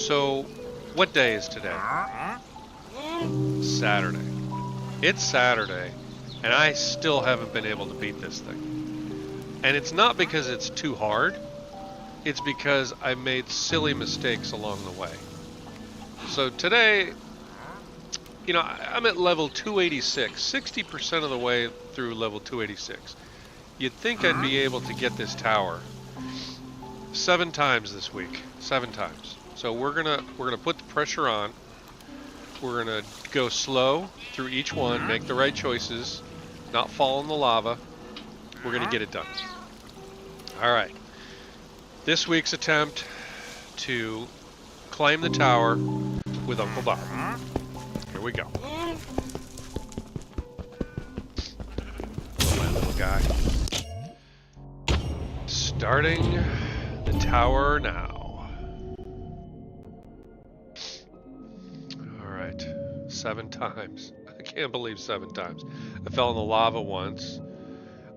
So, what day is today? Saturday. It's Saturday, and I still haven't been able to beat this thing. And it's not because it's too hard, it's because I made silly mistakes along the way. So today, you know, I'm at level 286, 60% of the way through level 286. You'd think I'd be able to get this tower 7 times this week, 7 times. So we're gonna put the pressure on. We're gonna go slow through each one, make the right choices, not fall in the lava. We're gonna get it done. All right. This week's attempt to climb the tower with Uncle Bob. Here we go. Oh, my little guy. Starting the tower now. All right, 7 times. I can't believe 7 times. I fell in the lava once.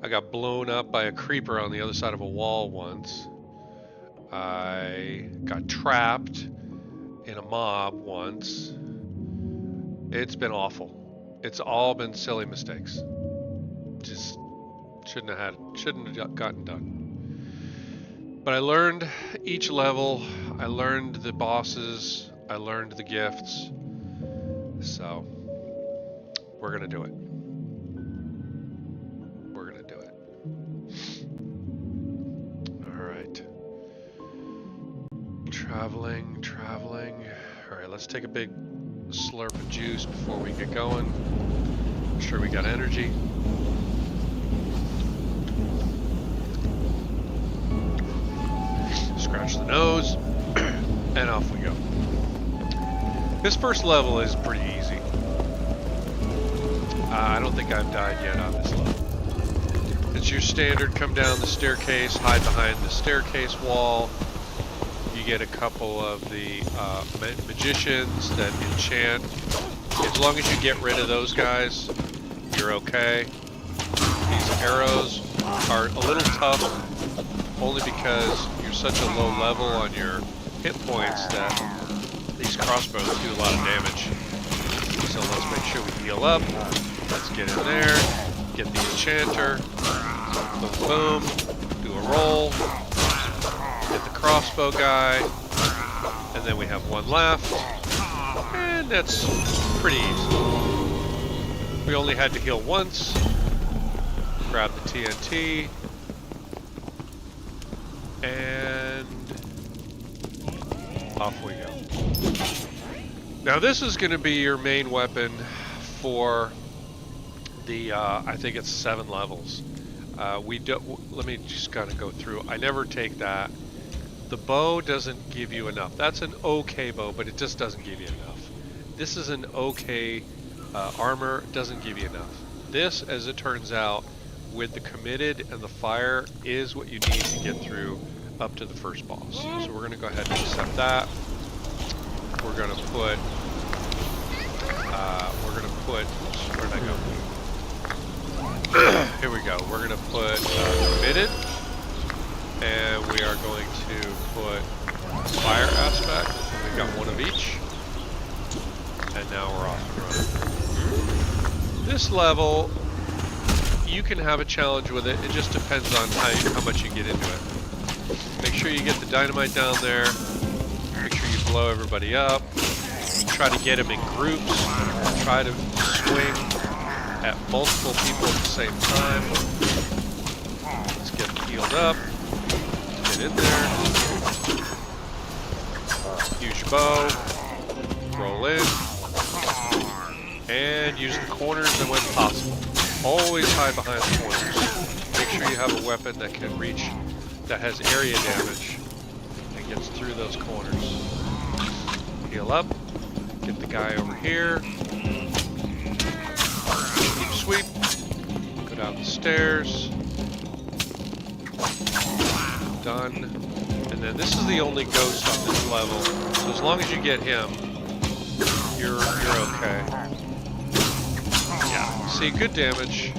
I got blown up by a creeper on the other side of a wall once. I got trapped in a mob once. It's been awful. It's all been silly mistakes. Just shouldn't have gotten done. But I learned each level. I learned the bosses. I learned the gifts. So we're gonna do it. We're gonna do it. All right. Traveling. All right, let's take a big slurp of juice before we get going. Make sure we got energy. Scratch the nose, and off we go. This first level is pretty easy. I don't think I've died yet on this level. It's your standard come down the staircase, hide behind the staircase wall. You get a couple of the magicians that enchant. As long as you get rid of those guys, you're okay. These arrows are a little tough, only because you're such a low level on your hit points that these crossbows do a lot of damage. So let's make sure we heal up. Let's get in there, get the enchanter, boom, boom, do a roll, get the crossbow guy, and then we have one left, and that's pretty easy. We only had to heal once, grab the TNT, and off we go. Now this is going to be your main weapon for the, I think it's 7 levels. Let me just kind of go through. I never take that. The bow doesn't give you enough. That's an okay bow, but it just doesn't give you enough. This is an okay armor, doesn't give you enough. This, as it turns out, with the committed and the fire, is what you need to get through up to the first boss. So we're going to go ahead and accept that. We're going to put, where did I go? Here we go. We're going to put committed, and we are going to put fire aspect. We've got one of each, and now we're off and running. This level, you can have a challenge with it. It just depends on how much you get into it. Make sure you get the dynamite down there. Make sure you blow everybody up. Try to get them in groups. Try to swing at multiple people at the same time. Let's get them healed up. Get in there. Use your bow. Roll in. And use the corners and when possible. Always hide behind the corners. Make sure you have a weapon that can reach, that has area damage, and gets through those corners. Heal up. Get the guy over here. Sweep. Go down the stairs. Done. And then this is the only ghost on this level. So as long as you get him, you're okay. Yeah. See, good damage.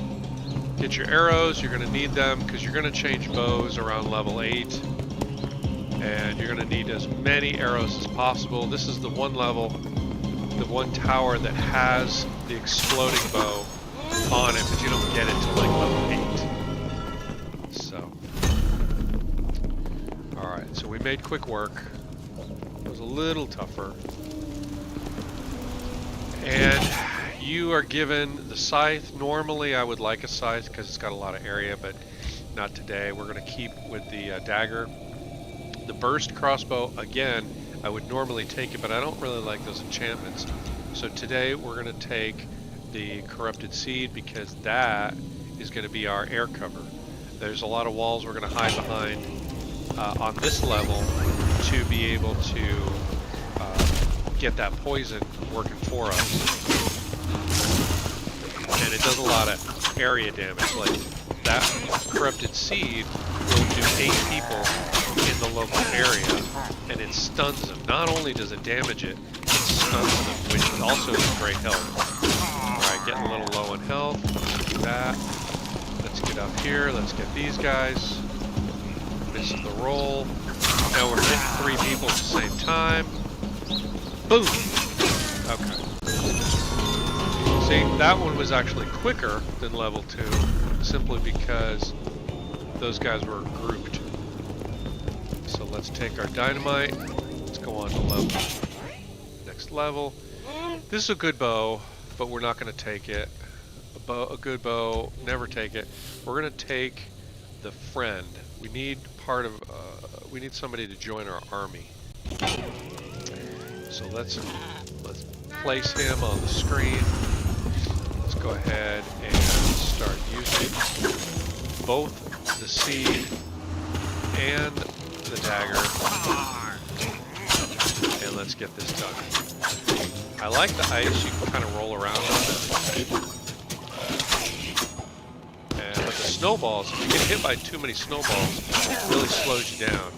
Get your arrows. You're going to need them because you're going to change bows around level 8. And you're going to need as many arrows as possible. This is the one level, the one tower that has the exploding bow on it, but you don't get it till like level 8. So, alright, so we made quick work. It was a little tougher. And you are given the scythe. Normally I would like a scythe because it's got a lot of area, but not today. We're going to keep with the dagger. The burst crossbow, again, I would normally take it, but I don't really like those enchantments. So today we're going to take the corrupted seed because that is going to be our air cover. There's a lot of walls we're going to hide behind on this level to be able to get that poison working for us. And it does a lot of area damage. Like that corrupted seed will do 8 people in the local area, and it stuns them. Not only does it damage it, it stuns them, which also is great health. Alright, getting a little low on health. Let's do that. Let's get up here. Let's get these guys. Missed the roll. Now we're hitting 3 people at the same time. Boom! Okay. See, that one was actually quicker than level 2, simply because those guys were grouped. So let's take our dynamite. Let's go on to next level. This is a good bow, but we're not going to take it. A good bow, never take it. We're going to take the friend. We need we need somebody to join our army. So let's place him on the screen. Let's go ahead and start using both the seed and the dagger. And let's get this done. I like the ice, you can kind of roll around on it. But the snowballs, if you get hit by too many snowballs, it really slows you down.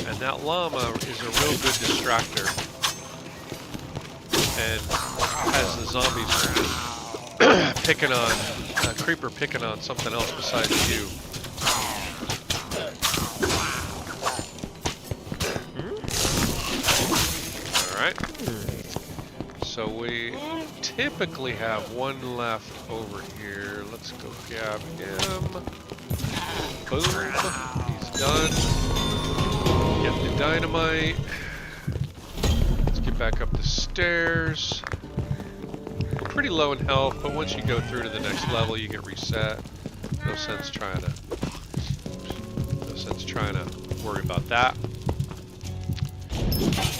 And that llama is a real good distractor. And has the zombies picking on, creeper picking on something else besides you. Alright. So we typically have one left over here. Let's go grab him. Boom. He's done. Get the dynamite. Let's get back up the stairs. We're pretty low in health, but once you go through to the next level, you get reset. No sense trying to worry about that.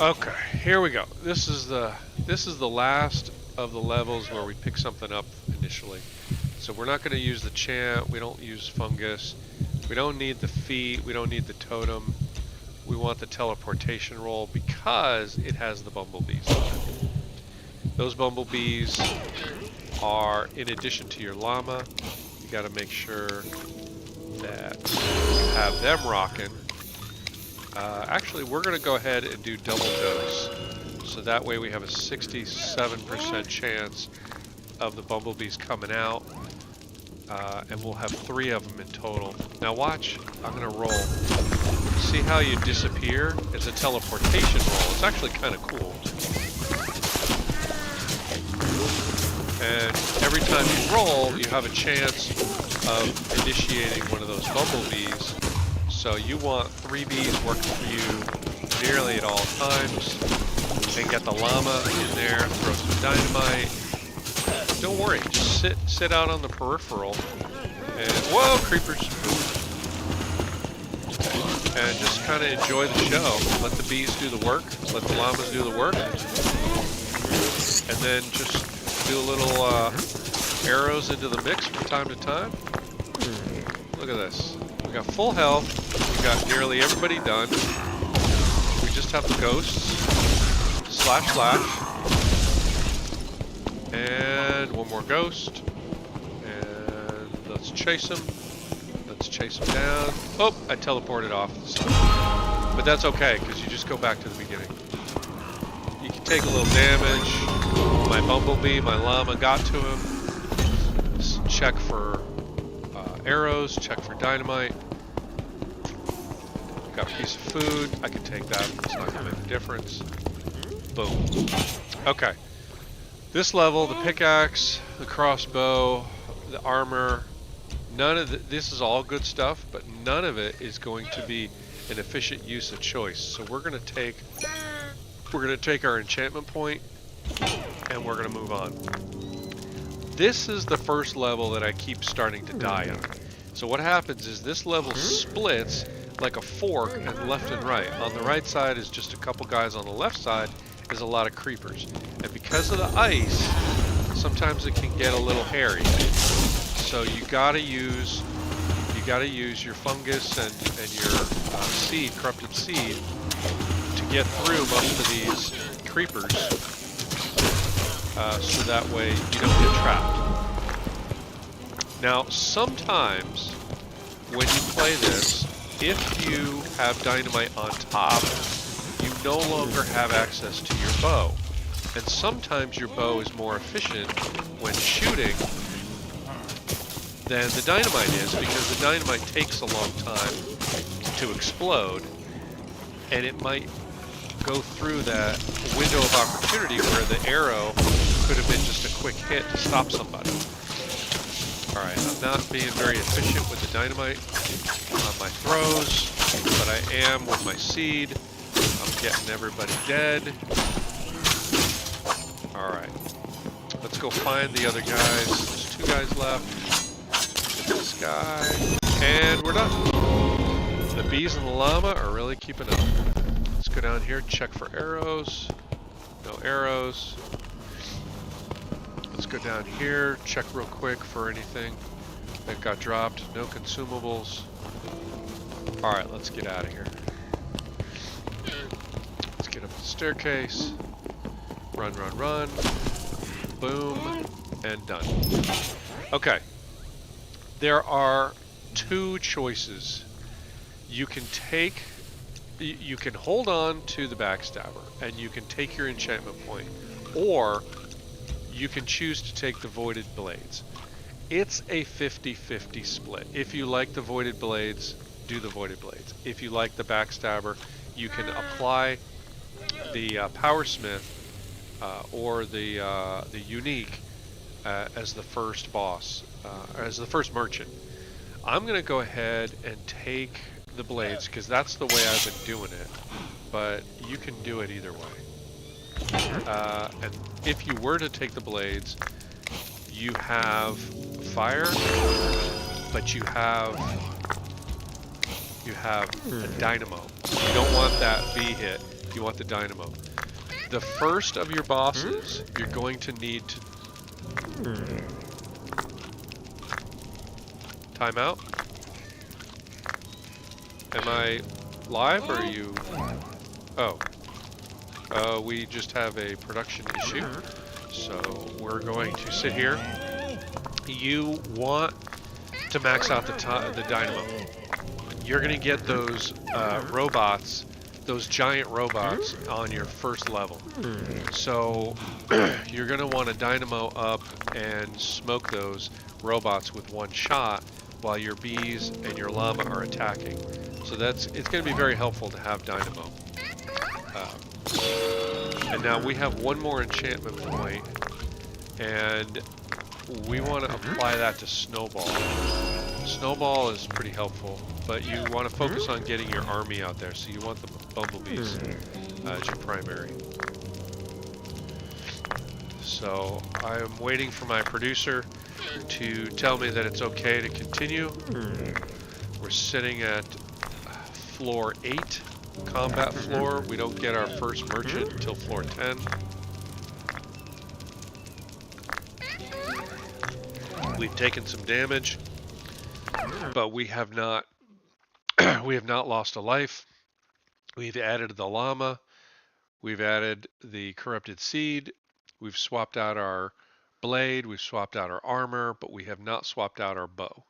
Okay, here we go. This is the last of the levels where we pick something up initially. So we're not going to use the chant. We don't use fungus. We don't need the feet. We don't need the totem. We want the teleportation roll because it has the bumblebees on it. Those bumblebees are in addition to your llama. You got to make sure that you have them rocking. Actually, we're going to go ahead and do double dose. So that way we have a 67% chance of the bumblebees coming out. And we'll have 3 of them in total. Now watch, I'm going to roll. See how you disappear? It's a teleportation roll. It's actually kind of cool. And every time you roll, you have a chance of initiating one of those bumblebees. So you want 3 bees working for you nearly at all times. And get the llama in there, throw some dynamite. Don't worry, just sit out on the peripheral. And whoa, creepers. And just kind of enjoy the show. Let the bees do the work. Let the llamas do the work. And then just do a little arrows into the mix from time to time. Look at this. We got full health. We got nearly everybody done. We just have the ghosts. Slash slash. And one more ghost. And let's chase him. Let's chase him down. Oh, I teleported off the side. But that's okay, because you just go back to the beginning. You can take a little damage. My bumblebee, my llama got to him. Just check for arrows, check for dynamite. Got a piece of food. I can take that. It's not going to make a difference. Boom. Okay. This level, the pickaxe, the crossbow, the armor, none of this is all good stuff, but none of it is going to be an efficient use of choice. So we're going to take our enchantment point and we're going to move on. This is the first level that I keep starting to die on. So what happens is this level splits like a fork and left and right. On the right side is just a couple guys, on the left side is a lot of creepers. And because of the ice, sometimes it can get a little hairy. So you gotta use your fungus and your seed, corrupted seed, to get through most of these creepers. So that way you don't get trapped. Now, sometimes when you play this, if you have dynamite on top, you no longer have access to your bow. And sometimes your bow is more efficient when shooting than the dynamite is, because the dynamite takes a long time to explode, and it might go through that window of opportunity where the arrow could have been just a quick hit to stop somebody. Alright, I'm not being very efficient with the dynamite on my throws, but I am with my seed. I'm getting everybody dead. Alright, let's go find the other guys. There's 2 guys left. Get this guy. And we're done. The bees and the llama are really keeping up. Let's go down here, check for arrows. No arrows. Let's go down here, check real quick for anything that got dropped. No consumables. Alright, let's get out of here. Let's get up the staircase. Run, run, run. Boom. And done. Okay. There are 2 choices. You can hold on to the backstabber and you can take your enchantment point, or you can choose to take the voided blades. It's a 50-50 split. If you like the voided blades, do the voided blades. If you like the backstabber, you can apply the powersmith or the unique as the first boss, as the first merchant. I'm gonna go ahead and take the blades because that's the way I've been doing it, but you can do it either way. And if you were to take the blades, you have fire, but you have a dynamo. You don't want that V hit, you want the dynamo. The first of your bosses, you're going to need to... Time out? Am I live or are you... Oh. We just have a production issue, so we're going to sit here. You want to max out the dynamo. You're going to get those robots, those giant robots on your first level. So you're going to want to dynamo up and smoke those robots with one shot while your bees and your llama are attacking. So it's going to be very helpful to have dynamo. And now we have one more enchantment point, and we want to apply that to Snowball. Snowball is pretty helpful, but you want to focus on getting your army out there, so you want the bumblebees as your primary. So I'm waiting for my producer to tell me that it's okay to continue. We're sitting at floor 8. Combat floor. We don't get our first merchant until floor 10. We've taken some damage, but we have not lost a life. We've added the llama. We've added the corrupted seed. We've swapped out our blade. We've swapped out our armor, but we have not swapped out our bow.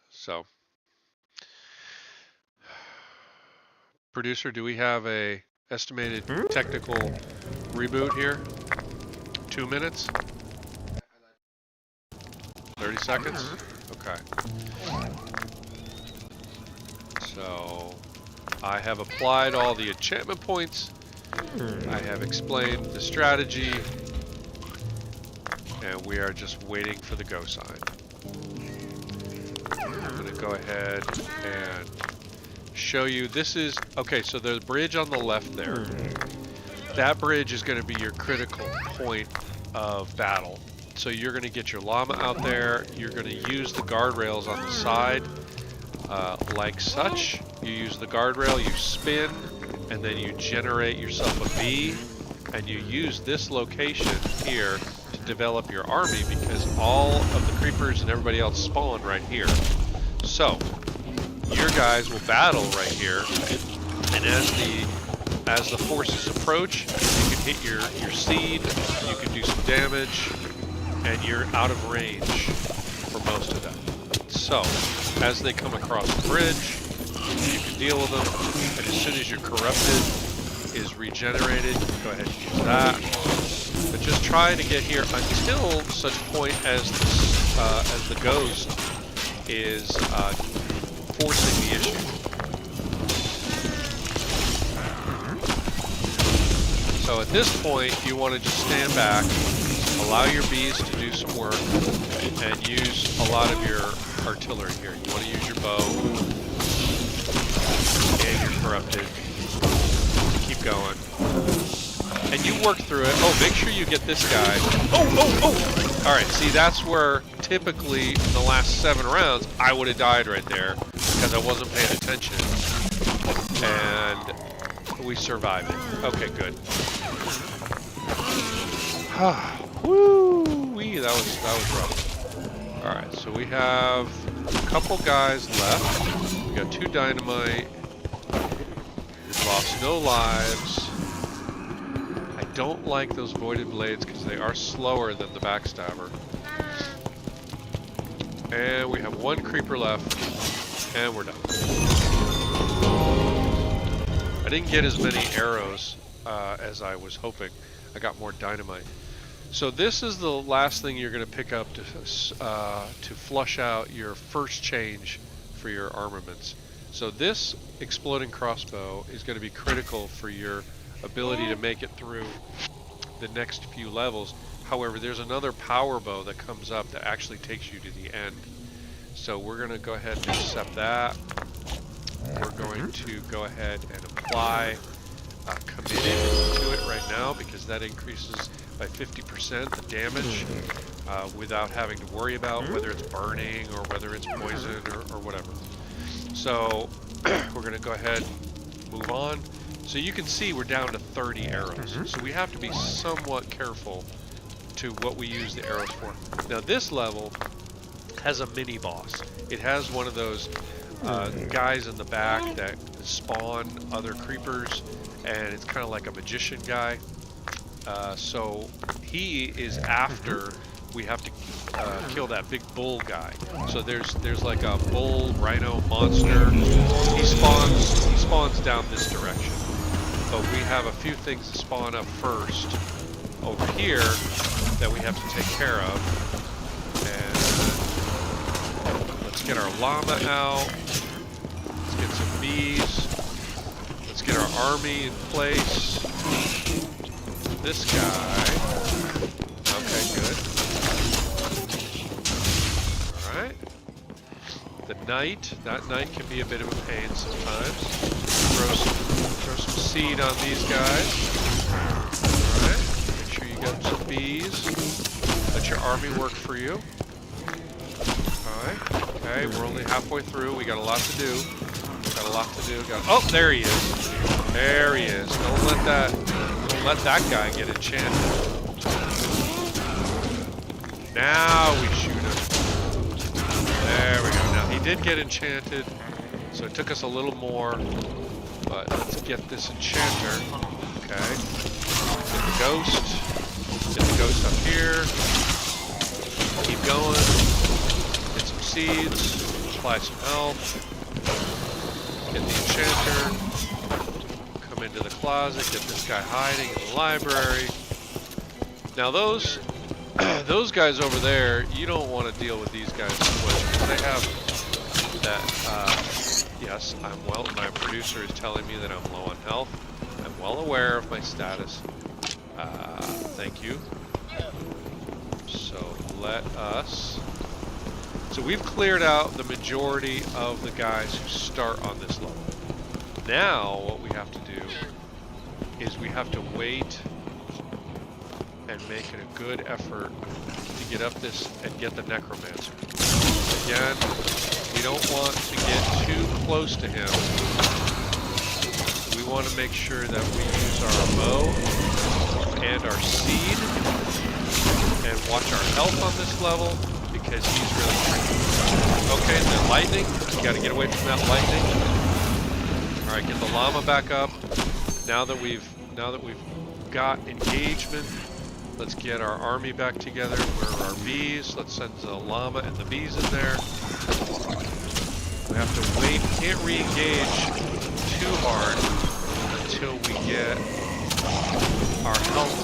So, producer, do we have a estimated technical reboot here? 2 minutes? 30 seconds? Okay. So I have applied all the enchantment points. I have explained the strategy. And we are just waiting for the go sign. I'm going to go ahead and show you. This is, okay, so the bridge on the left there. That bridge is going to be your critical point of battle. So you're going to get your llama out there. You're going to use the guardrails on the side like such. You use the guardrail, you spin, and then you generate yourself a bee. And you use this location here to develop your army because all of the creepers and everybody else spawn right here. So your guys will battle right here, and as the forces approach, you can hit your seed, you can do some damage, and you're out of range for most of them. So as they come across the bridge, you can deal with them, and as soon as you're corrupted is regenerated, go ahead and use that. But just try to get here until such point as the ghost is forcing the issue. So at this point, you want to just stand back, allow your bees to do some work, and use a lot of your artillery here. You want to use your bow, and you're corrupted. Keep going. And you work through it. Oh, make sure you get this guy. Oh! Alright, see, that's where typically in the last 7 rounds, I would have died right there because I wasn't paying attention. And we survived it. Okay, good. Woo-wee, that was rough. Alright, so we have a couple guys left. We got 2 dynamite. We've lost no lives. I don't like those voided blades because they are slower than the backstabber. And we have 1 creeper left, and we're done. I didn't get as many arrows as I was hoping. I got more dynamite. So this is the last thing you're going to pick up to flush out your first change for your armaments. So this exploding crossbow is going to be critical for your ability to make it through the next few levels. However, there's another power bow that comes up that actually takes you to the end. So we're going to go ahead and accept that. We're going to go ahead and apply committed to it right now because that increases by 50% the damage without having to worry about whether it's burning or whether it's poison or whatever. So we're going to go ahead and move on. So you can see we're down to 30 arrows. So we have to be somewhat careful to what we use the arrows for. Now this level has a mini boss. It has one of those guys in the back that spawn other creepers, and it's kind of like a magician guy. So he is after we have to kill that big bull guy. So there's like a bull rhino monster. He spawns down this direction. But we have a few things that spawn up first over here that we have to take care of. And let's get our llama out. Let's get some bees. Let's get our army in place. This guy. Okay, good. Alright. That knight can be a bit of a pain sometimes. Throw some seed on these guys. Alright. Make sure you got some bees. Let your army work for you. Alright. Okay, we're only halfway through. We got a lot to do. Oh, there he is. There he is. Don't let that guy get enchanted. Now we shoot him. There we go. Now he did get enchanted, so it took us a little more, but let's get this enchanter. Okay. Get the ghost. Get the ghost up here. Keep going. Get some seeds. Apply some health. Get the enchanter. Come into the closet. Get this guy hiding in the library. Now those guys over there, you don't want to deal with these guys too much because they have Yes, my producer is telling me that I'm low on health. I'm well aware of my status. Thank you. So let us... So we've cleared out the majority of the guys who start on this level. Now what we have to do is we have to wait and make it a good effort to get up this and get the Necromancer. Again, we don't want to get too close to him. We want to make sure that we use our bow and our seed and watch our health on this level because he's really tricky. Okay, the lightning. You got to get away from that lightning. All right, get the llama back up. Now that we've got engagement, let's get our army back together. Where are our bees? Let's send the llama and the bees in there. We have to wait. Can't re-engage too hard until we get our health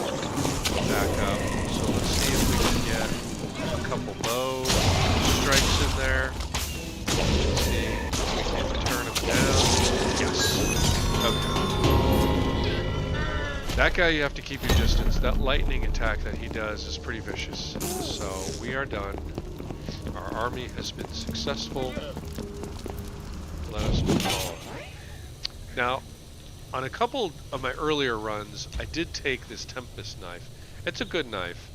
back up. So let's see if we can get a couple bow strikes in there. Let's see if we can turn them down. Yes. Okay. That guy, you have to keep your distance. That lightning attack that he does is pretty vicious. So we are done. Our army has been successful. Let us move on. Now, on a couple of my earlier runs, I did take this Tempest knife. It's a good knife,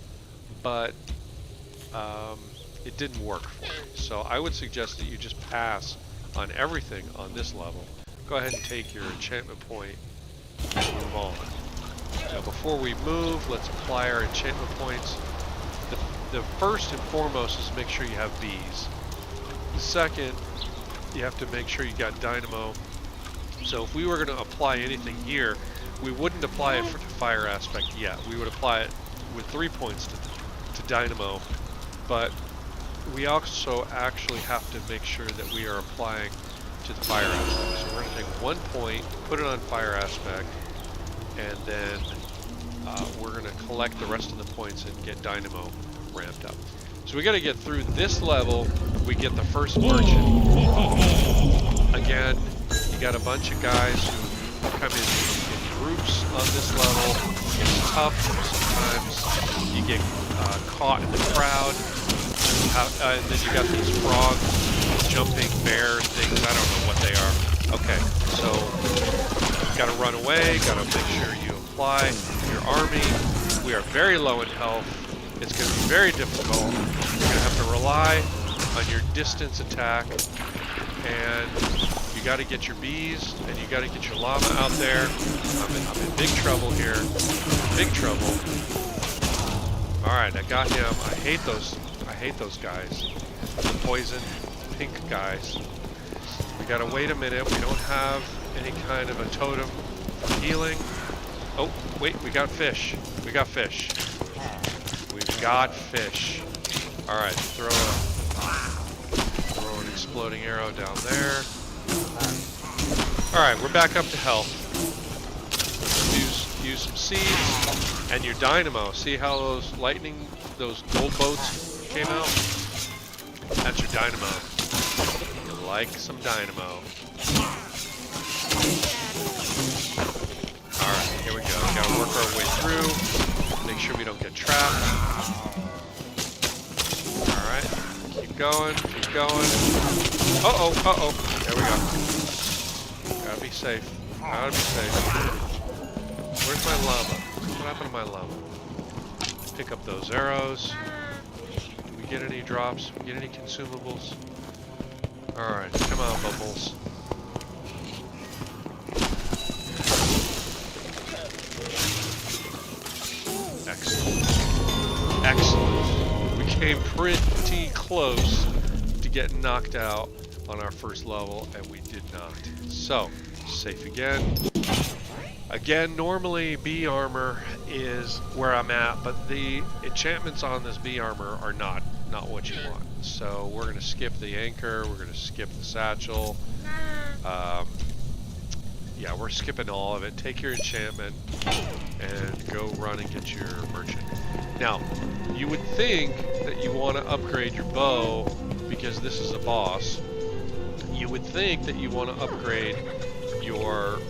but it didn't work for me. So I would suggest that you just pass on everything on this level. Go ahead and take your enchantment point and move on. Now before we move, let's apply our enchantment points. The first and foremost is make sure you have bees. The second, you have to make sure you got dynamo. So if we were going to apply anything here, we wouldn't apply it to fire aspect yet. We would apply it with 3 points to dynamo, but we also actually have to make sure that we are applying to the fire aspect. So we're going to take 1 point, put it on fire aspect, and then we're going to collect the rest of the points and get dynamo ramped up. So we got to get through this level. We get the first merchant. Again, you got a bunch of guys who come in groups on this level. It's tough. Sometimes you get caught in the crowd. And then you got these frog jumping bear things. I don't know what they are. Okay, so got to run away. Got to make sure you apply your army. We are very low in health. It's going to be very difficult. You're going to have to rely on your distance attack, and you got to get your bees, and you got to get your llama out there. I'm in big trouble here. Big trouble. All right, I got him. I hate those guys. The poison pink guys. We got to wait a minute. We don't have any kind of a totem for healing. Oh, wait, we got fish. We got fish. We've got fish. All right, throw an exploding arrow down there. All right, we're back up to health. Let's use some seeds and your dynamo. See how those gold boats came out? That's your dynamo. You like some dynamo. All right, here we go. We gotta work our way through. Make sure we don't get trapped. Alright, keep going, keep going. Uh-oh, uh-oh. There we go. Gotta be safe. Gotta be safe. Where's my llama? What happened to my llama? Pick up those arrows. Do we get any drops? Get any consumables? Alright, come on, Bubbles. Excellent. Excellent. We came pretty close to getting knocked out on our first level, and we did not. So, safe again. Again, normally bee armor is where I'm at, but the enchantments on this bee armor are not what you want. So we're going to skip the anchor, we're going to skip the satchel. Yeah, we're skipping all of it. Take your enchantment and go run and get your merchant. Now, you would think that you want to upgrade your bow because this is a boss. You would think that you want to upgrade your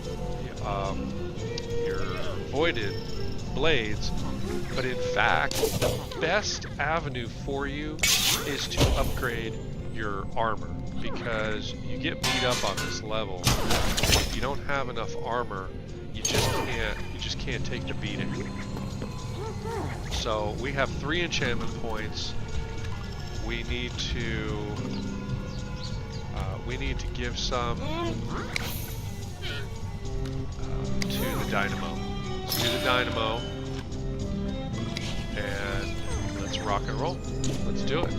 voided blades, but in fact, the best avenue for you is to upgrade your armor, because you get beat up on this level. If you don't have enough armor, you just can't take the beating. So we have 3 enchantment points. We need to give some to the dynamo. Let's do the dynamo, and let's rock and roll. Let's do it.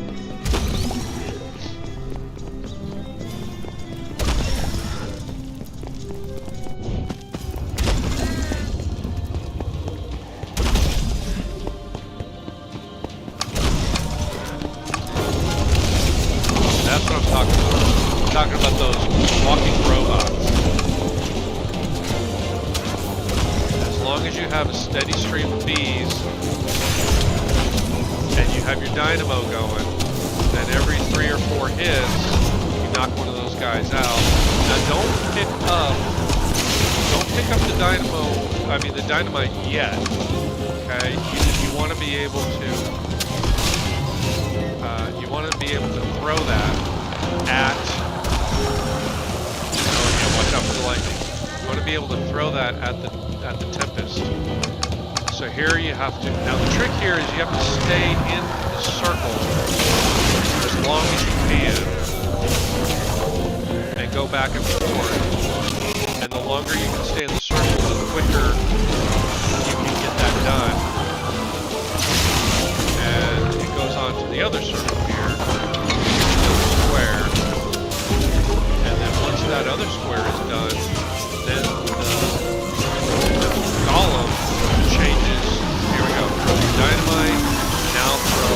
That's what I'm talking about. I'm talking about those walking robots. As long as you have a steady stream of bees and you have your dynamo going, then every 3 or 4 hits, you knock one of those guys out. Now don't pick up the the dynamite yet. Okay, you want to be able to. You want to be able to throw that at. Oh yeah, watch out for the lightning. You want to be able to throw that at the Tempest. So here you have to. Now the trick here is you have to stay in the circle as long as you can, and go back and forth. And the longer you can stay in the circle, the quicker you can get that done. And it goes on to the other circle here, square, and then once that other square is done, then the golem changes. Here we go. Throw your dynamite. Now throw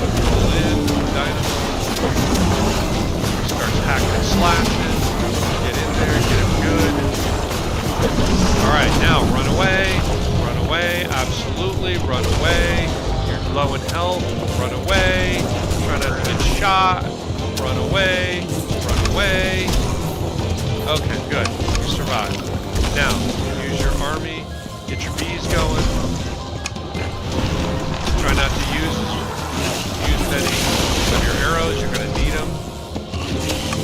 your roll in dynamite. Starts hacking and slashing. Get in there. Get him good. All right. Now run away. Absolutely, run away. You're low in health, run away. Try not to get shot, run away. Okay, good, you survived. Now, use your army, get your bees going. Try not to use any of your arrows, you're going to need them.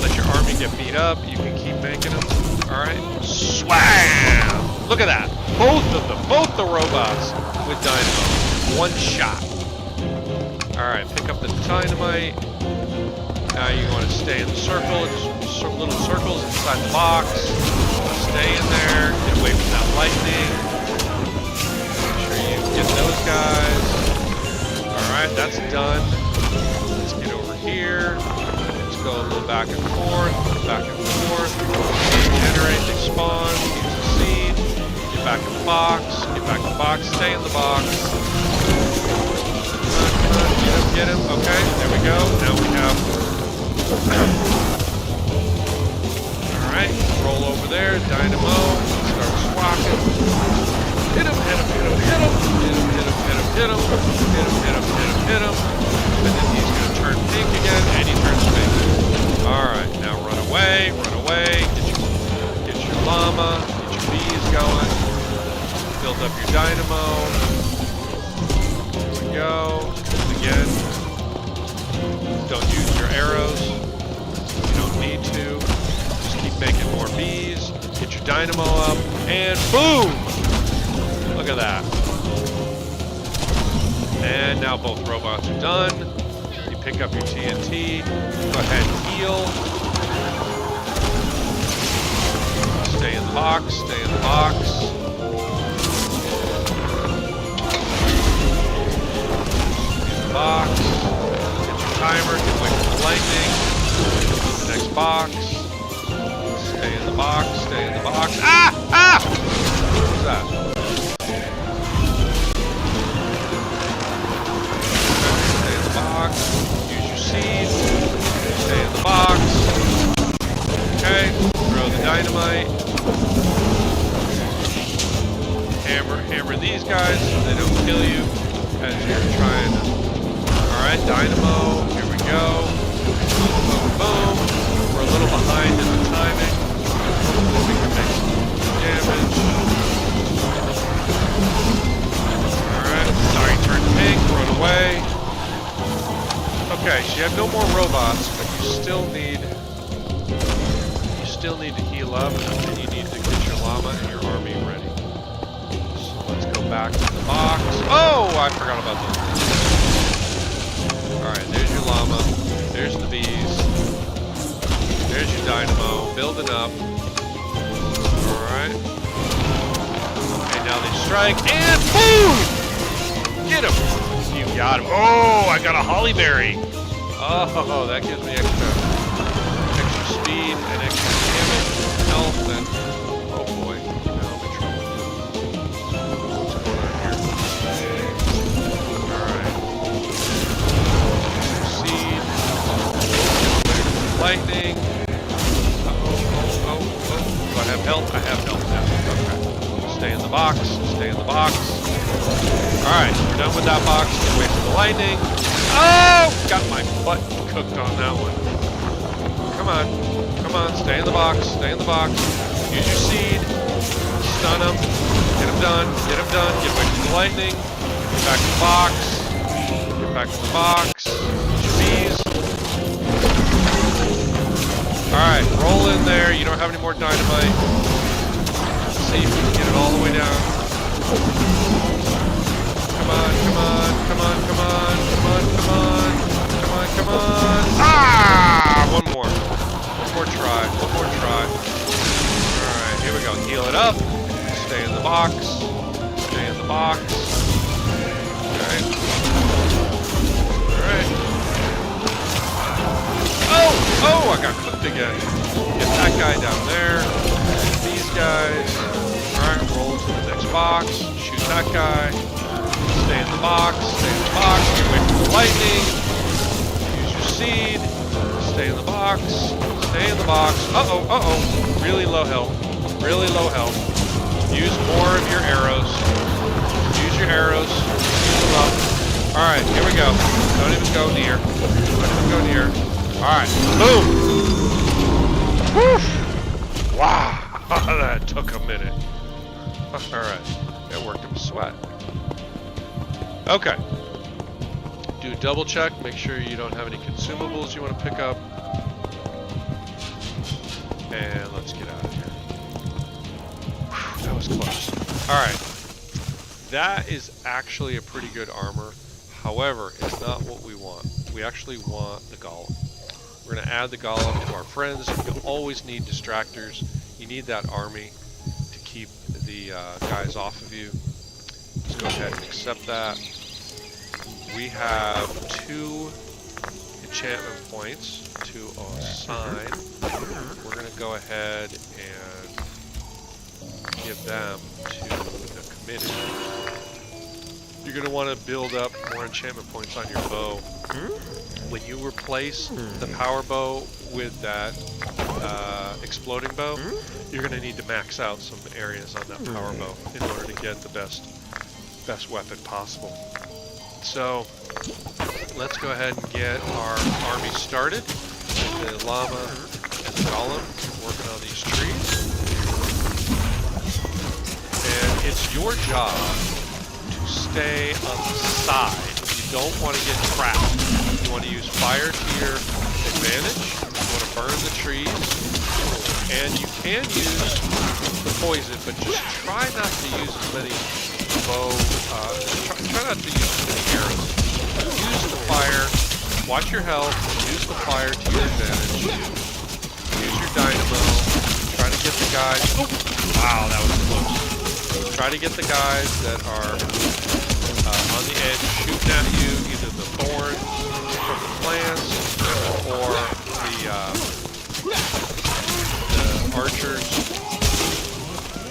Let your army get beat up, you can keep making them. Alright, swam! Look at that! Both the robots with dynamo. One shot. Alright, pick up the dynamite. Now you want to stay in the circle, just little circles inside the box. Stay in there, get away from that lightning. Make sure you get those guys. Alright, that's done. Let's get over here. Let's go a little back and forth. Generate, they spawn, use the seed. Get back in the box, stay in the box. Get him, okay, there we go. Now we have. Alright, roll over there, dynamo, start swatting. Hit him. And then he's gonna turn pink again, and he turns pink. Alright, now run away, get your llama, get your bees going. Build up your dynamo. Here we go. Again. Don't use your arrows. You don't need to. Just keep making more bees. Get your dynamo up. And boom! Look at that. And now both robots are done. You pick up your TNT. Go ahead and heal. Stay in the box. Box. Get your timer, get away from the lightning. Next box. Stay in the box. Ah! What's that? Stay in the box. Use your seed. Stay in the box. Okay. Throw the dynamite. Hammer these guys so they don't kill you as you're trying to. Alright, dynamo, here we go. go. Boom, boom, boom. We're a little behind in the timing. Hopefully we can make some damage. Alright, sorry, turn pink, run away. Okay, so you have no more robots, but you still need to heal up, and you need to get your llama and your army ready. So let's go back to the box. Oh, I forgot about those. Alright, there's your llama. There's the bees. There's your dynamo. Building up. Alright. Okay, now they strike, and boom! Get him! You got him. Oh, I got a holly berry. Oh, that gives me extra speed and extra damage, health, and oh boy, now I'm in trouble. What's going on here? Alright. Seed. Lightning. Oh. Do I have health? I have health now. Okay. Stay in the box. Stay in the box. Alright, we're done with that box. Get away from the lightning. Oh! Got my butt cooked on that one. Come on, stay in the box, stay in the box. Use your seed. Stun him. Get him done, get away from the lightning. Get back to the box. Get back to the box. Use your bees. Alright, roll in there. You don't have any more dynamite. Let's see if we can get it all the way down. Come on. Ah! One more try. Alright, here we go. Heal it up. Stay in the box. Alright. Oh, I got cooked again. Get that guy down there. These guys. Alright, roll to the next box. Shoot that guy. Stay in the box. Get away from the lightning. Use your seed. Stay in the box. Uh-oh. Really low health. Use more of your arrows. Use them up. Alright, here we go. Don't even go near. Alright, boom! Woo! Wow, that took a minute. Alright, it worked up a sweat. Okay. Do a double check, make sure you don't have any consumables you want to pick up. And let's get out of here. Whew, that was close. Alright. That is actually a pretty good armor. However, it's not what we want. We actually want the golem. We're going to add the golem to our friends. You'll always need distractors. You need that army to keep the guys off of you. Let's go ahead and accept that. We have 2 enchantment points to assign. We're going to go ahead and give them to the committee. You're going to want to build up more enchantment points on your bow. When you replace the power bow with that exploding bow, you're going to need to max out some areas on that power bow in order to get the best weapon possible. So let's go ahead and get our army started. The llama and the golem working on these trees. And it's your job to stay on the side. You don't want to get trapped. You want to use fire to your advantage. You want to burn the trees. And you can use the poison, but just try not to use as many try not to use as many arrows. Use the fire, watch your health, use the fire to your advantage. Use your dynamo, try to get the guys, oh, wow, that was close. Try to get the guys that are on the edge shooting at you, either the thorns from the plants, or the archers.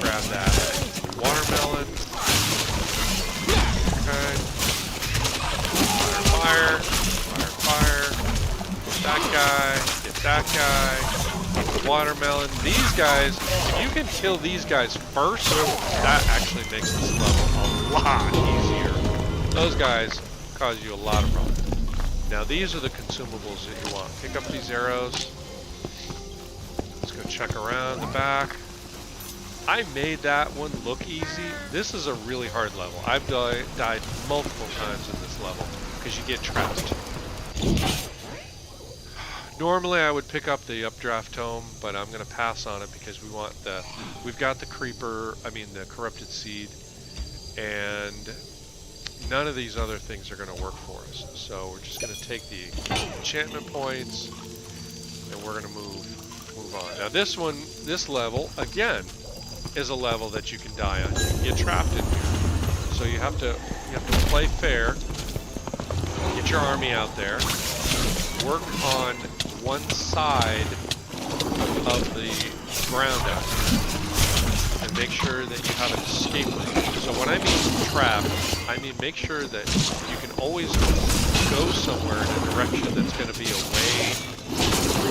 Grab that watermelon. Okay. Fire. Get that guy. Watermelon. These guys, if you can kill these guys first, that actually makes this level a lot easier. Those guys cause you a lot of problems. Now these are the consumables that you want. Pick up these arrows. Let's go check around the back. I made that one look easy. This is a really hard level. I've died multiple times in this level because you get trapped. Normally I would pick up the updraft tome, but I'm going to pass on it because we've got the the corrupted seed, and none of these other things are going to work for us. So we're just going to take the enchantment points and we're going to move on. Now this level, again, is a level that you can die on. You can get trapped in here. So you have to play fair, get your army out there, work on one side of the ground out here, and make sure that you have an escape route. So when I mean trap, I mean make sure that you can always go somewhere in a direction that's going to be away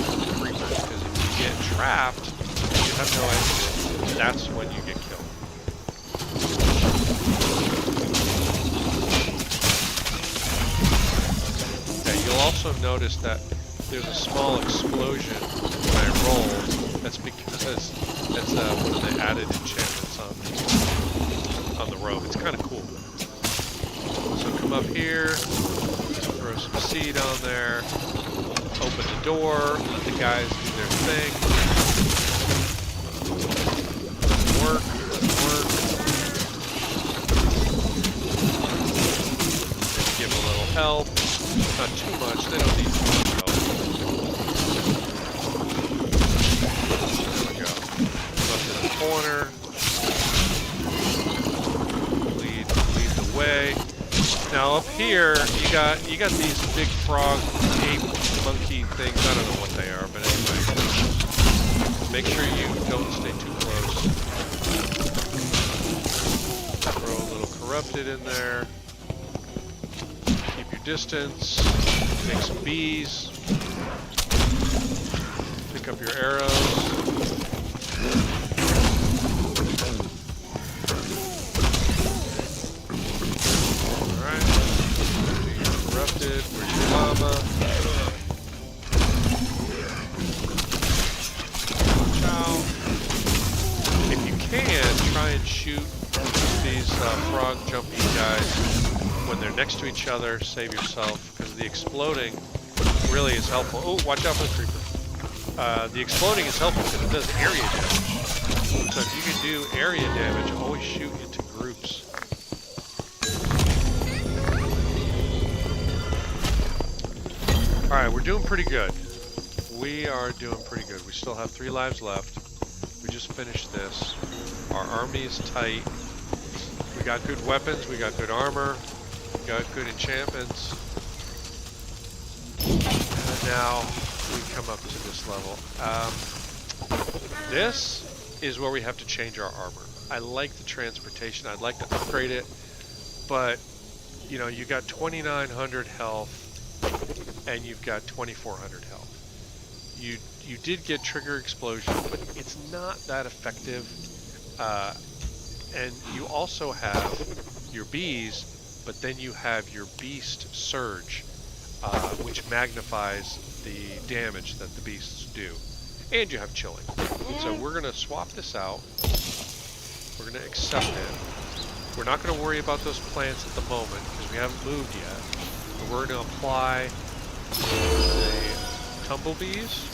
from the creepers, because if you get trapped and you have no exit, that's when you get killed. Okay, you'll also notice that there's a small explosion when I roll. That's because that's one of the added enchantments on the robe. It's kind of cool. So come up here, throw some seed on there, open the door, let the guys do their thing. Let it work, let it work. Maybe give them a little help. Not too much, they don't need too much help. There we go. Come up to the corner. Lead the way. Now up here, you got these big frog, ape, monkey things. I don't know what they are, but anyway. Make sure you don't stay too close. Throw a little corrupted in there. Keep your distance. Take some bees. Pick up your arrows. Corrupted, where's your llama? Ciao. If you can, try and shoot these frog jumpy guys when they're next to each other. Save yourself, because the exploding really is helpful. Oh, watch out for the creeper. The exploding is helpful because it does area damage. So if you can do area damage, always shoot into groups. Alright, we're doing pretty good. We are doing pretty good. We still have 3 lives left. We just finished this. Our army is tight. We got good weapons, we got good armor, we got good enchantments. And now we come up to this level. This is where we have to change our armor. I like the transportation, I'd like to upgrade it, but you know, you got 2,900 health and you've got 2,400 health. You did get trigger explosion, but it's not that effective. And you also have your bees, but then you have your beast surge, which magnifies the damage that the beasts do. And you have chilling. So we're going to swap this out. We're going to accept it. We're not going to worry about those plants at the moment because we haven't moved yet. But we're going to apply the tumblebees.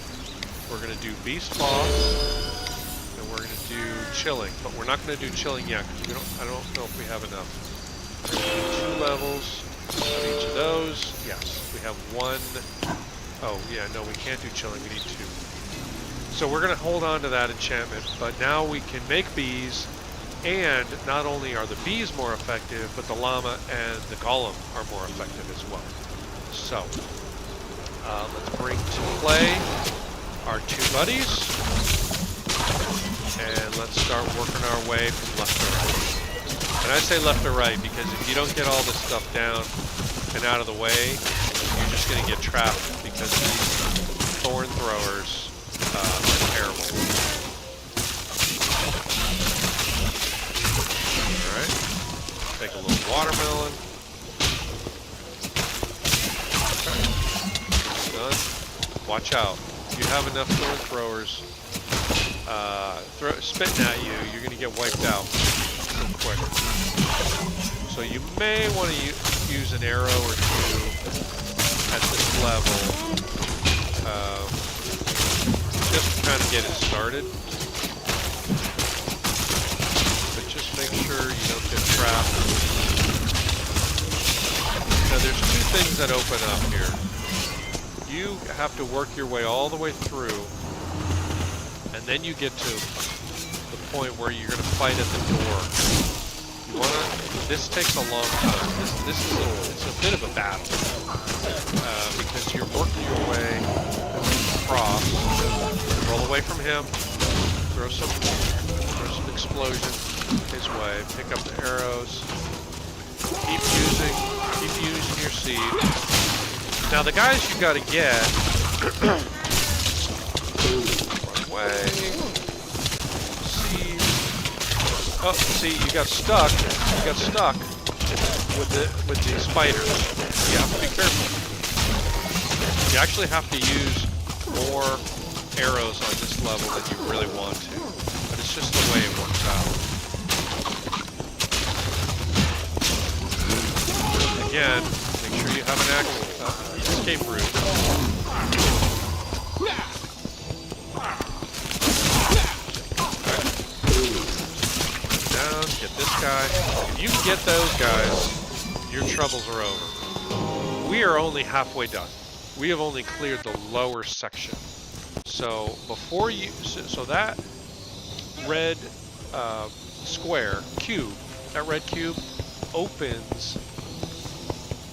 We're going to do beast boss, and we're going to do chilling. But we're not going to do chilling yet because I don't know if we have enough. We're going to do 2 levels on each of those. Yes, we have 1. Oh yeah, no, we can't do chilling. We need 2. So we're going to hold on to that enchantment. But now we can make bees. And not only are the bees more effective, but the llama and the golem are more effective as well. So, let's bring to play our 2 buddies. And let's start working our way from left to right. And I say left to right because if you don't get all this stuff down and out of the way, you're just going to get trapped because these thorn throwers are terrible. Alright, take a little watermelon. Okay. watch out. If you have enough thorn throwers spitting at you, you're going to get wiped out real quick. So you may want to use an arrow or two at this level, just to kind of get it started. But just make sure you don't get trapped. Now there's two things that open up here. You have to work your way all the way through, and then you get to the point where you're going to fight at the door. You want to. This takes a long time. It's a bit of a battle because you're working your way across. Roll away from him. Throw some explosions his way. Pick up the arrows. Keep using your seed. Now the guys you got to get. Run away. Seed. Oh, see, you got stuck. You got stuck with the spiders. You have to be careful. You actually have to use more arrows on this level than you really want to, but it's just the way it works out. Again, make sure you have an escape route. Get this guy. If you can get those guys, your troubles are over. We are only halfway done. We have only cleared the lower section. So before you, so that red that red cube opens,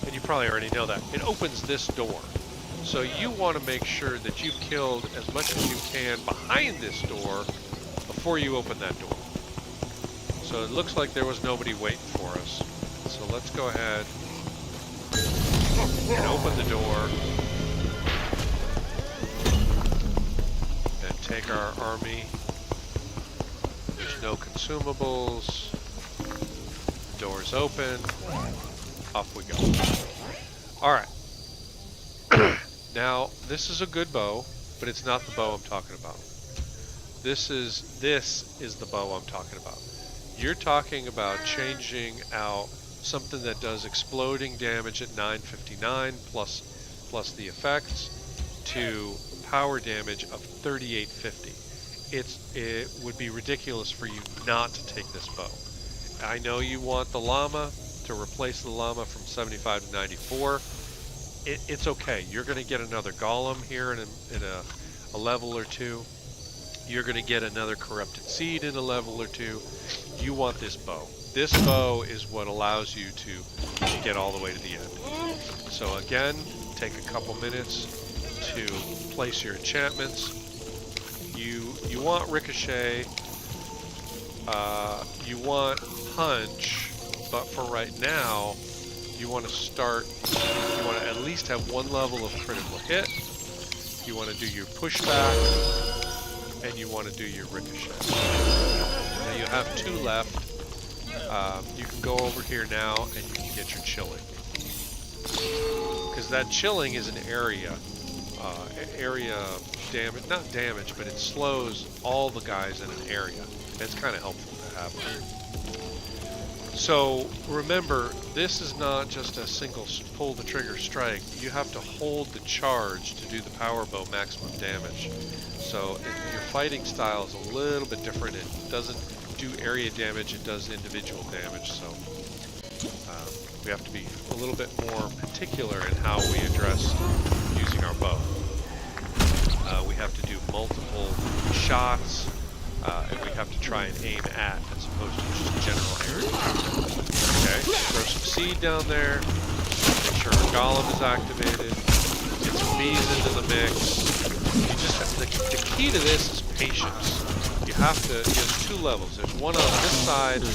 and you probably already know that, it opens this door. So you want to make sure that you've killed as much as you can behind this door before you open that door. So it looks like there was nobody waiting for us. So let's go ahead and open the door and take our army. There's no consumables. The door's open. Off we go. Alright. Now, this is a good bow, but it's not the bow I'm talking about. This is the bow I'm talking about. You're talking about changing out something that does exploding damage at 959 plus the effects to power damage of 3850. It would be ridiculous for you not to take this bow. I know you want the llama to replace the llama from 75 to 94. It's okay. You're going to get another golem here in a level or two. You're going to get another corrupted seed in a level or two. You want this bow. This bow is what allows you to get all the way to the end. So again, take a couple minutes to place your enchantments. You want Ricochet, you want Punch, but for right now, you want to at least have one level of critical hit. You want to do your pushback, and you want to do your Ricochet. Now you have two left. You can go over here now and you can get your chilling. Because that chilling is an area damage, not damage, but it slows all the guys in an area. It's kind of helpful to have. So remember, this is not just a single pull the trigger strike. You have to hold the charge to do the power bow maximum damage. So your fighting style is a little bit different. It doesn't do area damage, it does individual damage. So we have to be a little bit more particular in how we address using our bow. We have to do multiple shots, and we have to try and aim at as opposed to just general area. Okay, throw some seed down there, make sure our golem is activated, get some bees into the mix. You just have the key to this is patience. You have to, there's two levels. There's one on this side of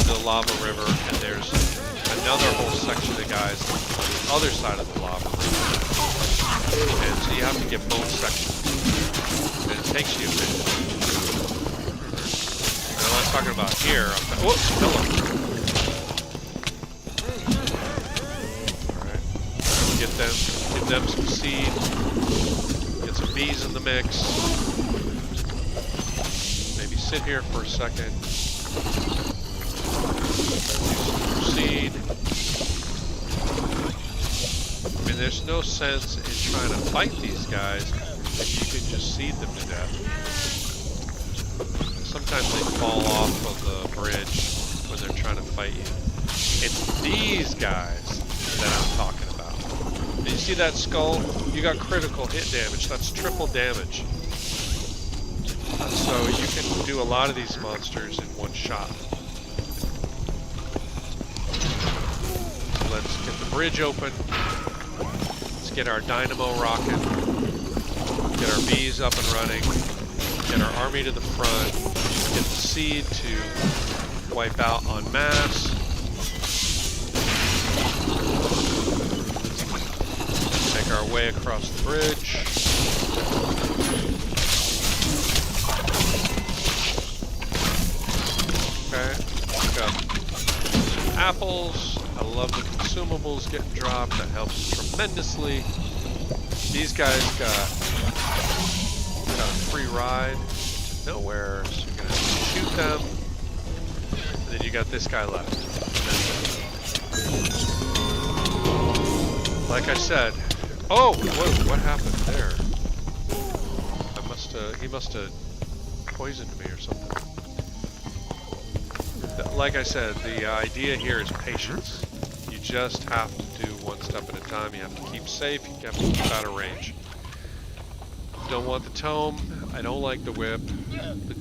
the lava river, and there's another whole section of guys on the other side of the lava river. And so you have to get both sections. And it takes you a minute. And I'm not talking about here. Whoops, pillow. Alright. Get give them some seed, get some bees in the mix. Maybe sit here for a second. Seed. I mean, there's no sense in trying to fight these guys if you can just seed them to death. Sometimes they fall off of the bridge when they're trying to fight you. It's these guys that I'm talking about. Did you see that skull? You got critical hit damage. That's triple damage. So you can do a lot of these monsters in one shot. Let's get the bridge open. Let's get our dynamo rocking. Get our bees up and running. Get our army to the front. Get the seed to wipe out en masse. Make our way across the bridge. Okay, we've got apples. I love the consumables getting dropped. That helps tremendously. These guys got a free ride to nowhere, so you're gonna shoot them. And then you got this guy left. Like I said, oh, whoa, what happened there? He must have poisoned me or something. Like I said, the idea here is patience. You just have to do one step at a time. You have to keep safe. You have to keep out of range. Don't want the tome. I don't like the whip. The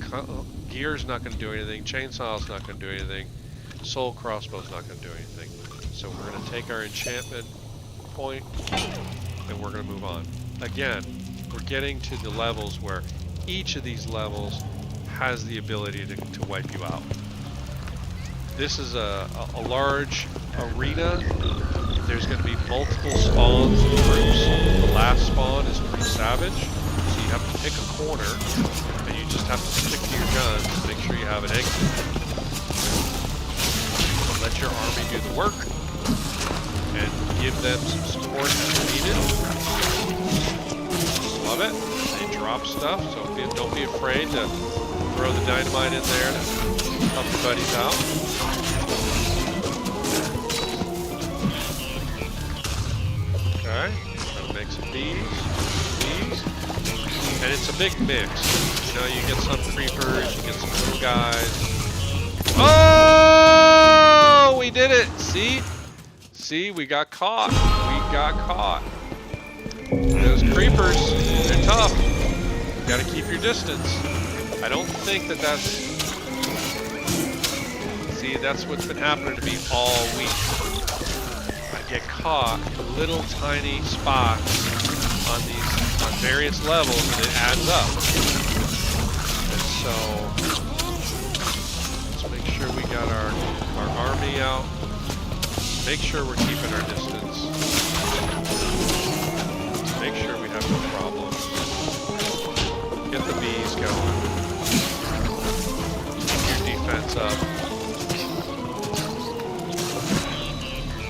gear's not going to do anything. Chainsaw's not going to do anything. Soul crossbow's not going to do anything. So we're going to take our enchantment point and we're going to move on. Again, we're getting to the levels where each of these levels has the ability to wipe you out. This is a large arena. There's going to be multiple spawns of groups. The last spawn is pretty savage, so you have to pick a corner, and you just have to stick to your guns to make sure you have an exit. So let your army do the work, and give them some support as needed. Love it. They drop stuff, so don't be afraid to throw the dynamite in there to help your buddies out. Okay, gonna make some bees, and it's a big mix. You know, you get some creepers, you get some little guys. Oh, we did it! See, we got caught. We got caught. Those creepers, they're tough. You gotta keep your distance. I don't think that's... See, that's what's been happening to me all week. I get caught in little tiny spots on various levels, and it adds up. And so, let's make sure we got our army out. Make sure we're keeping our distance. Make sure we have no problems. Get the bees going. Keep your defense up.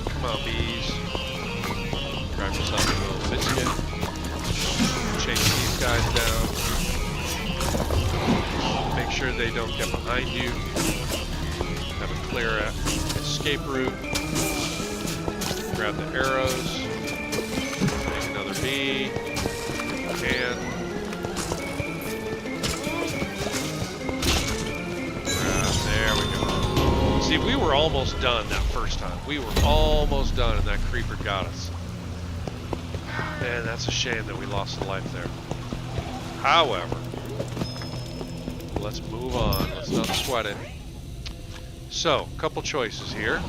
Come on, bees. Grab yourself a little biscuit. Chase these guys down. Make sure they don't get behind you. Have a clear escape route. Grab the arrows. Make another bee. There we go. See, we were almost done that first time. We were almost done and that creeper got us. Man, that's a shame that we lost a life there. However, let's move on. Let's not sweat it. So, a couple choices here.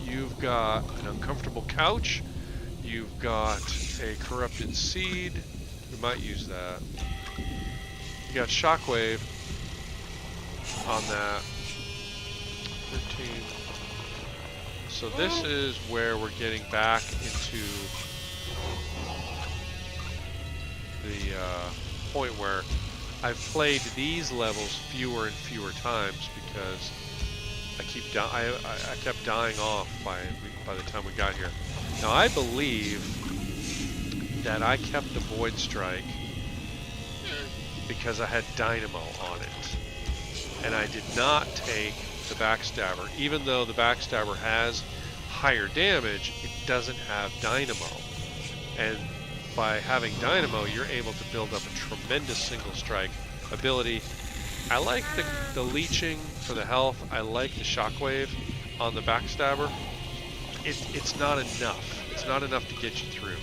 You've got an uncomfortable couch. You've got a corrupted seed. We might use that. You got shockwave on that. 13. So this is where we're getting back into the point where I've played these levels fewer and fewer times because I kept dying off by the time we got here. Now I believe that I kept the Void Strike because I had Dynamo on it. And I did not take the Backstabber. Even though the Backstabber has higher damage, it doesn't have Dynamo. And by having Dynamo, you're able to build up a tremendous single strike ability. I like the leeching for the health. I like the Shockwave on the Backstabber. It's not enough. It's not enough to get you through.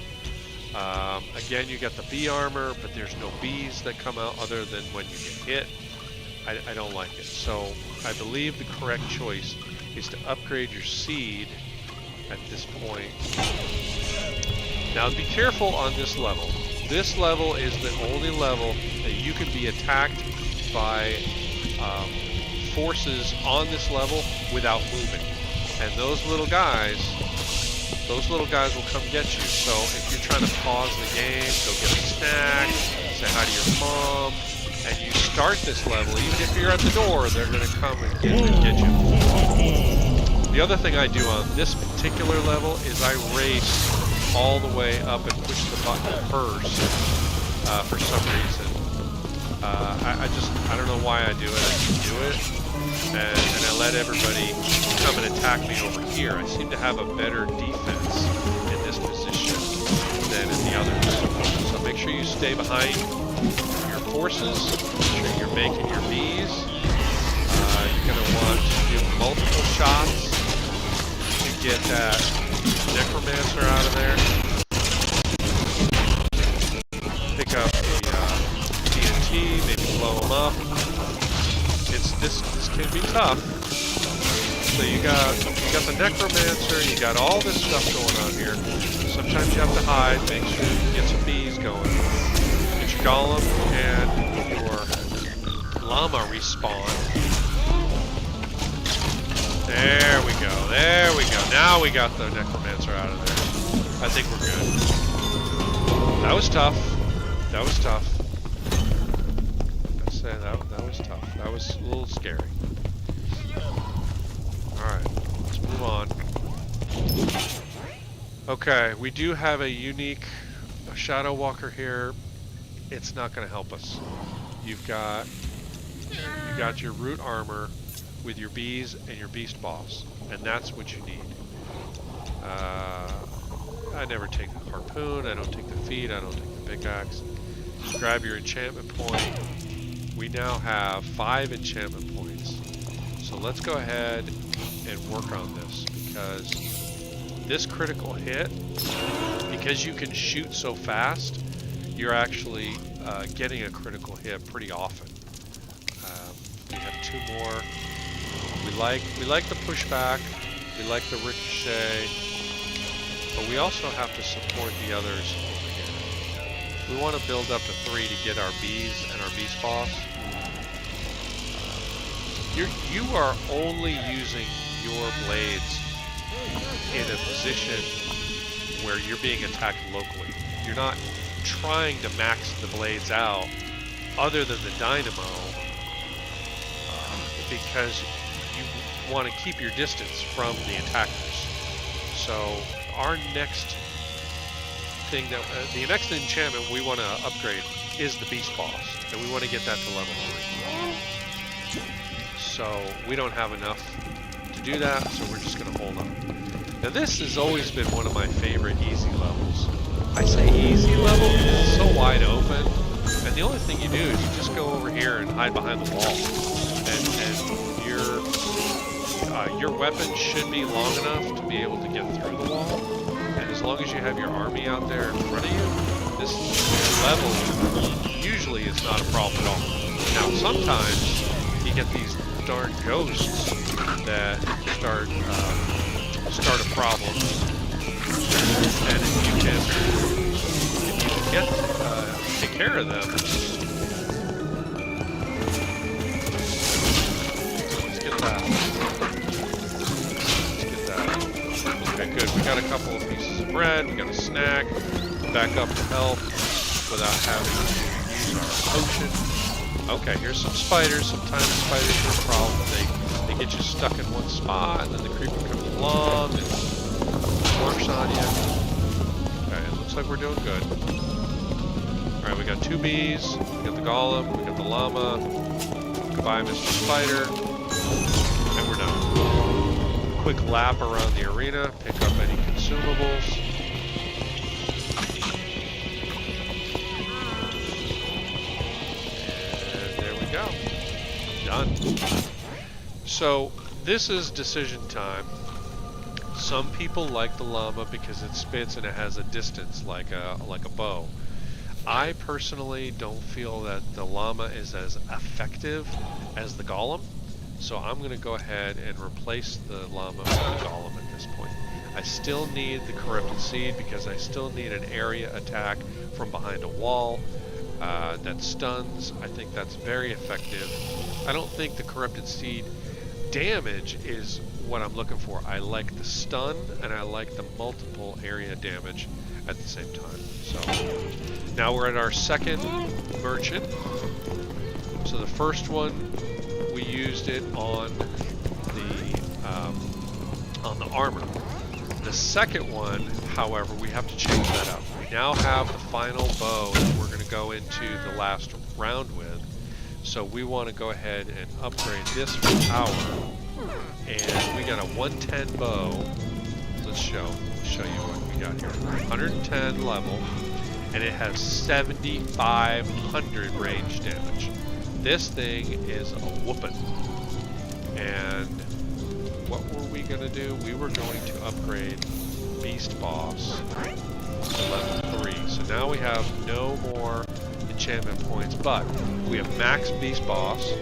Again, you got the bee armor, but there's no bees that come out other than when you get hit. I don't like it. So I believe the correct choice is to upgrade your seed at this point. Now be careful on this level. This level is the only level that you can be attacked by forces on this level without moving. And those little guys will come get you. So if you're trying to pause the game, go get a snack, say hi to your mom, and you start this level, even if you're at the door, they're going to come and get you. The other thing I do on this particular level is I race all the way up and push the button first for some reason. I don't know why I do it. I just do it. And I let everybody come and attack me over here. I seem to have a better defense in this position than in the others. So make sure you stay behind your forces. Make sure you're making your bees. You're going to want to do multiple shots to get that Necromancer out of there. Pick up the TNT, maybe blow them up. This can be tough. So you got the Necromancer, you got all this stuff going on here. Sometimes you have to hide, make sure you get some bees going. Get your Golem and your Llama respawn. There we go, there we go. Now we got the Necromancer out of there. I think we're good. That was tough. That was tough. That was tough. That was a little scary. Alright, let's move on. Okay, we do have a unique Shadow Walker here. It's not going to help us. You got your root armor with your bees and your beast boss, and that's what you need. I never take the harpoon, I don't take the feet, I don't take the pickaxe. Grab your enchantment point. We now have 5 enchantment points. So let's go ahead and work on this, because this critical hit, because you can shoot so fast, you're actually getting a critical hit pretty often. We have 2 more. We like the pushback, we like the ricochet, but we also have to support the others over here. We want to build up to 3 to get our bees and our beast boss. You are only using your blades in a position where you're being attacked locally. You're not trying to max the blades out other than the dynamo, because you want to keep your distance from the attackers. So our next thing the next enchantment we want to upgrade is the beast boss, and we want to get that to level 3. So we don't have enough to do that, so we're just going to hold on. Now this has always been one of my favorite easy levels. I say easy level because it's so wide open, and the only thing you do is you just go over here and hide behind the wall, and your weapon should be long enough to be able to get through the wall. And as long as you have your army out there in front of you, this level usually is not a problem at all. Now sometimes you get these darn ghosts that start a problem, and if you can take care of them. Let's get that. Okay, good. We got a couple of pieces of bread. We got a snack. Back up to health without having to use our potion. Okay, here's some spiders. Sometimes spiders are a problem. They get you stuck in one spot, and then the creeper comes along and works on you. Okay, it looks like we're doing good. Alright, we got 2 bees, we got the golem, we got the llama. Goodbye, Mr. Spider. And we're done. Quick lap around the arena, pick up any consumables. And there we go. Done. So, this is decision time. Some people like the llama because it spits and it has a distance like a bow. I personally don't feel that the llama is as effective as the golem, so I'm going to go ahead and replace the llama with the golem at this point. I still need the corrupted seed because I still need an area attack from behind a wall that stuns. I think that's very effective. I don't think the corrupted seed damage is what I'm looking for. I like the stun and I like the multiple area damage at the same time. So now we're at our second merchant. So the first one we used it on the armor. The second one, however, we have to change that up. We now have the final bow that we're going to go into the last round with. So we want to go ahead and upgrade this for power. And we got a 110 bow. Let's show you what we got here. 110 level, and it has 7,500 range damage. This thing is a whoopin'. And what were we gonna do? We were going to upgrade Beast Boss to level 3. So now we have no more enchantment points, but we have max Beast Boss.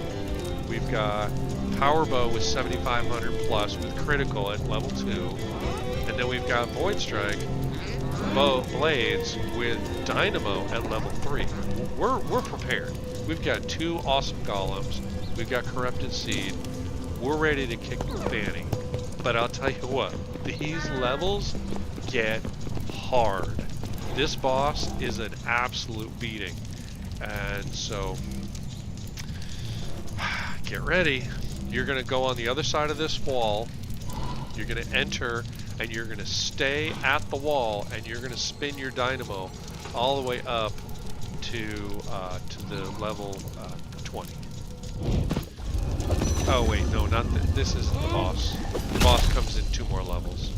We've got Power Bow with 7,500 plus with critical at level 2. And then we've got Void Strike blades with Dynamo at level 3. We're prepared. We've got 2 awesome golems. We've got Corrupted Seed. We're ready to kick Fanny. But I'll tell you what, these levels get hard. This boss is an absolute beating. And so, get ready. You're going to go on the other side of this wall. You're going to enter, and you're going to stay at the wall, and you're going to spin your dynamo all the way up to the level 20. Oh wait, no, not this isn't the boss. The boss comes in 2 more levels.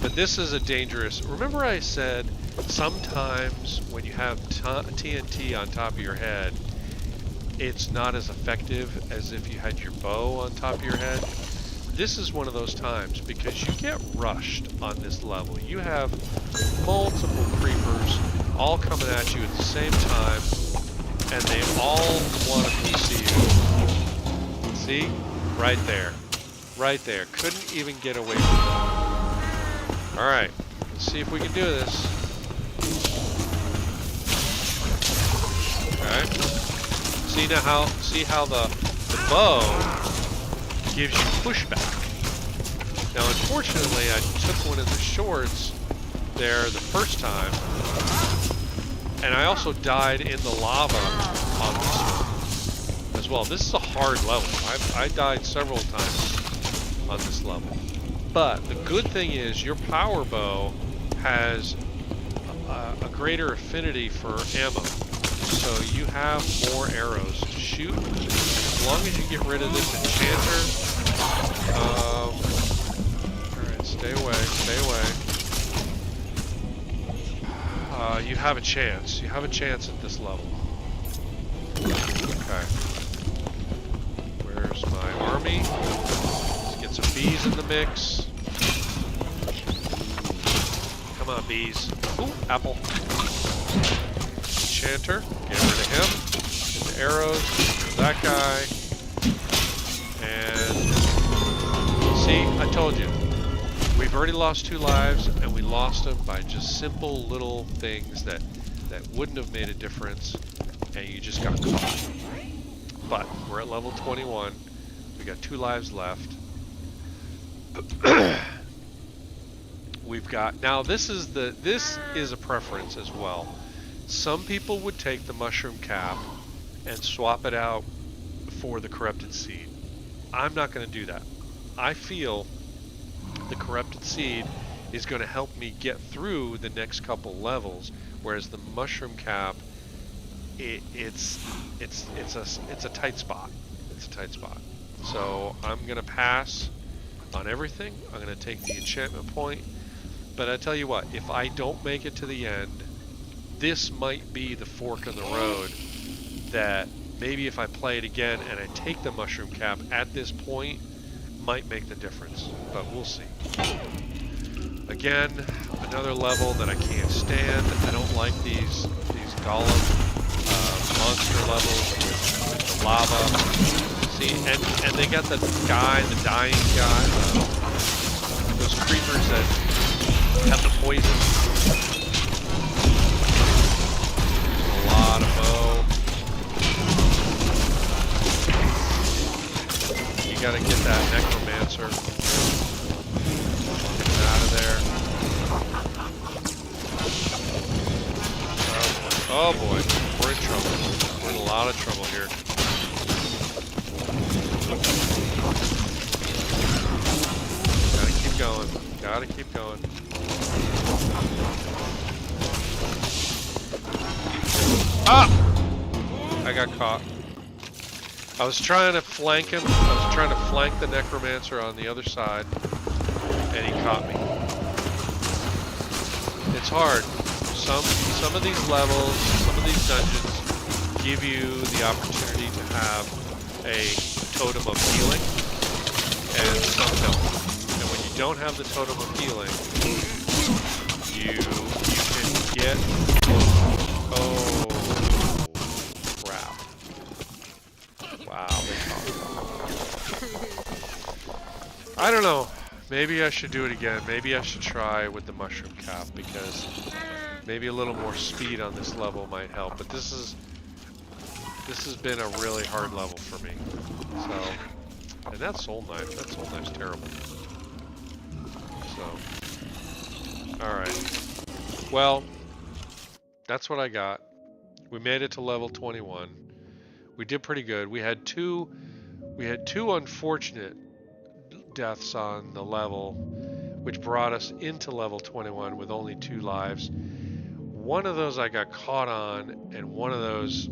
But this is a dangerous. Remember I said sometimes when you have TNT on top of your head, it's not as effective as if you had your bow on top of your head. This is one of those times because you get rushed on this level. You have multiple creepers all coming at you at the same time, and they all want a piece of you. See? Right there. Right there. Couldn't even get away from it. Alright, let's see if we can do this. Okay. See how the bow gives you pushback. Now unfortunately I took one of the shorts there the first time, and I also died in the lava on this one as well. This is a hard level. I died several times on this level. But the good thing is your power bow has a greater affinity for ammo. So you have more arrows to shoot. As long as you get rid of this enchanter. Alright, stay away, stay away. You have a chance. You have a chance at this level. Okay. Where's my army? Let's get some bees in the mix. Come on, bees. Ooh, apple. Enchanter. Get rid of him. Get the arrows. There's that guy. And see, I told you. We've already lost 2 lives, and we lost them by just simple little things that wouldn't have made a difference, and you just got caught. But we're at level 21. We got 2 lives left. We've got now. This is a preference as well. Some people would take the mushroom cap and swap it out for the corrupted seed. I'm not going to do that. I feel the corrupted seed is going to help me get through the next couple levels, whereas the mushroom cap, it's a tight spot. It's a tight spot. So I'm going to pass on everything. I'm going to take the enchantment point. But I tell you what, if I don't make it to the end, this might be the fork in the road that maybe if I play it again and I take the mushroom cap at this point, might make the difference. But we'll see. Again, another level that I can't stand. I don't like these golem monster levels with the lava. See, and they got the dying guy, those creepers that have the poison. A lot of bow. You gotta get that necromancer. Get it out of there. Oh boy, we're in trouble. We're in a lot of trouble here. Gotta keep going. Gotta keep going. Ah! I got caught. I was trying to flank him. I was trying to flank the necromancer on the other side, and he caught me. It's hard. Some of these levels, some of these dungeons give you the opportunity to have a totem of healing, and some don't. And when you don't have the totem of healing, you can get... Oh, crap. Wow, they caught me. I don't know. Maybe I should do it again. Maybe I should try with the mushroom cap, because maybe a little more speed on this level might help. But this has been a really hard level for me. So, and that soul knife. That soul knife's terrible. So, all right. Well, that's what I got. We made it to level 21. We did pretty good. We had two unfortunate deaths on the level, which brought us into level 21 with only 2 lives. One of those I got caught on, and one of those,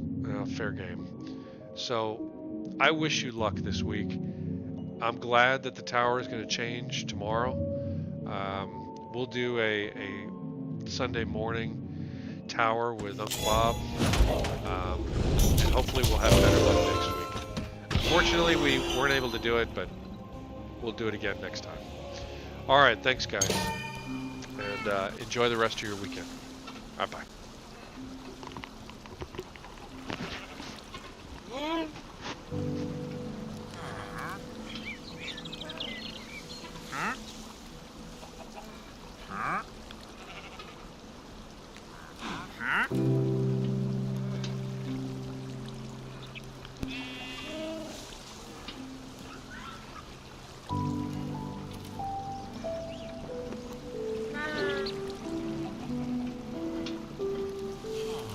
fair game. So I wish you luck this week. I'm glad that the tower is going to change tomorrow. We'll do a Sunday morning tower with Uncle Bob, and hopefully we'll have better luck next week. Unfortunately, we weren't able to do it, but we'll do it again next time. All right, thanks, guys, and enjoy the rest of your weekend. Bye-bye.